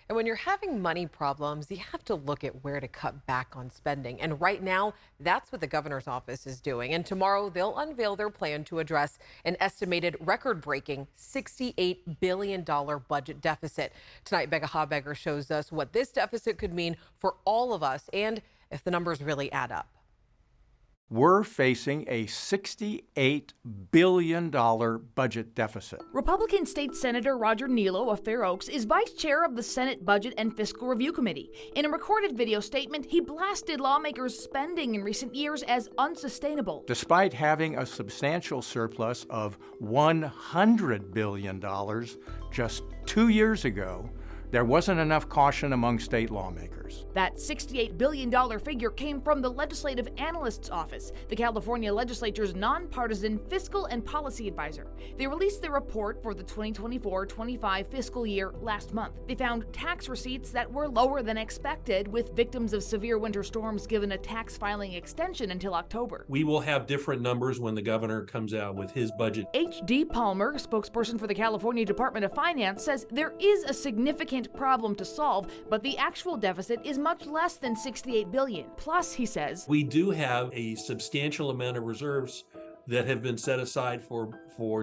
And when you're having money problems, you have to look at where to cut back on spending. And right now, that's what the governor's office is doing. And tomorrow, they'll unveil their plan to address an estimated record-breaking $68 billion budget deficit. Tonight, Becca Habegger shows us what this deficit could mean for all of us and if the numbers really add up. We're facing a $68 billion budget deficit. Republican State Senator Roger Nilo of Fair Oaks is vice chair of the Senate Budget and Fiscal Review Committee. In a recorded video statement, he blasted lawmakers' spending in recent years as unsustainable. Despite having a substantial surplus of $100 billion just 2 years ago, there wasn't enough caution among state lawmakers. That $68 billion figure came from the Legislative Analyst's office, the California Legislature's nonpartisan fiscal and policy advisor. They released their report for the 2024-25 fiscal year last month. They found tax receipts that were lower than expected, with victims of severe winter storms given a tax filing extension until October. We will have different numbers when the governor comes out with his budget. H.D. Palmer, spokesperson for the California Department of Finance, says there is a significant problem to solve, but the actual deficit is much less than $68 billion. Plus, he says, we do have a substantial amount of reserves that have been set aside for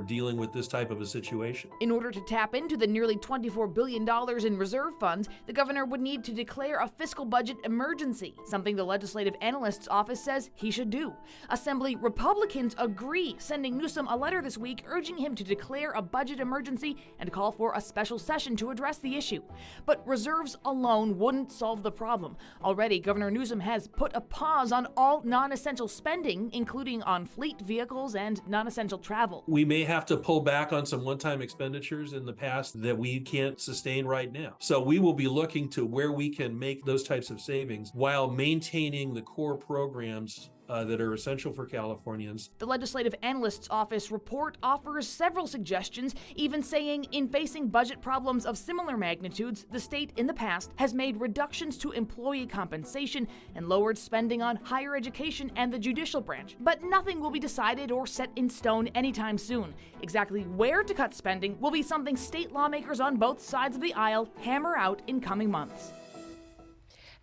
dealing with this type of a situation. In order to tap into the nearly $24 billion in reserve funds, the governor would need to declare a fiscal budget emergency, something the Legislative Analyst's office says he should do. Assembly Republicans agree, sending Newsom a letter this week urging him to declare a budget emergency and call for a special session to address the issue. But reserves alone wouldn't solve the problem. Already, Governor Newsom has put a pause on all non-essential spending, including on fleet vehicles and non-essential travel. We may have to pull back on some one-time expenditures in the past that we can't sustain right now. So we will be looking to where we can make those types of savings while maintaining the core programs that are essential for Californians. The Legislative Analyst's Office report offers several suggestions, even saying in facing budget problems of similar magnitudes, the state in the past has made reductions to employee compensation and lowered spending on higher education and the judicial branch. But nothing will be decided or set in stone anytime soon. Exactly where to cut spending will be something state lawmakers on both sides of the aisle hammer out in coming months.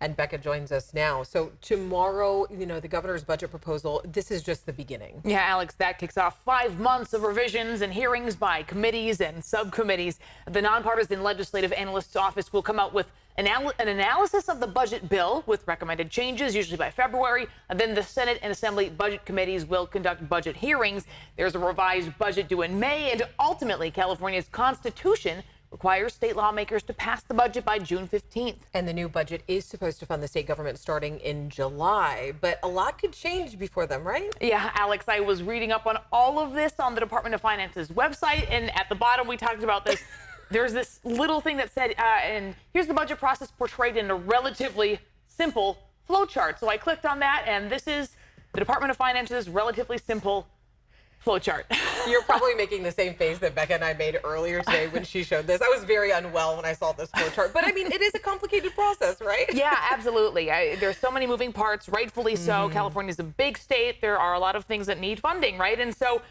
And Becca joins us now. So tomorrow, the governor's budget proposal, this is just the beginning. Yeah, Alex, that kicks off 5 months of revisions and hearings by committees and subcommittees. The nonpartisan Legislative Analyst's Office will come out with an analysis of the budget bill with recommended changes, usually by February. And then the Senate and Assembly budget committees will conduct budget hearings. There's a revised budget due in May, and ultimately, California's Constitution requires state lawmakers to pass the budget by June 15th. And the new budget is supposed to fund the state government starting in July, but a lot could change before then, right? Yeah, Alex, I was reading up on all of this on the Department of Finance's website, and at the bottom we talked about this. There's this little thing that said, and here's the budget process portrayed in a relatively simple flowchart. So I clicked on that, and this is the Department of Finance's relatively simple flowchart. You're probably making the same face that Becca and I made earlier today when she showed this. I was very unwell when I saw this flowchart, but I mean, it is a complicated process, right? Yeah, absolutely. There's so many moving parts, rightfully so. California's a big state. There are a lot of things that need funding, right? And so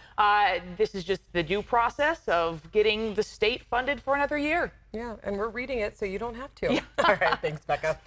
this is just the due process of getting the state funded for another year. Yeah, and we're reading it so you don't have to. Yeah. All right, thanks, Becca.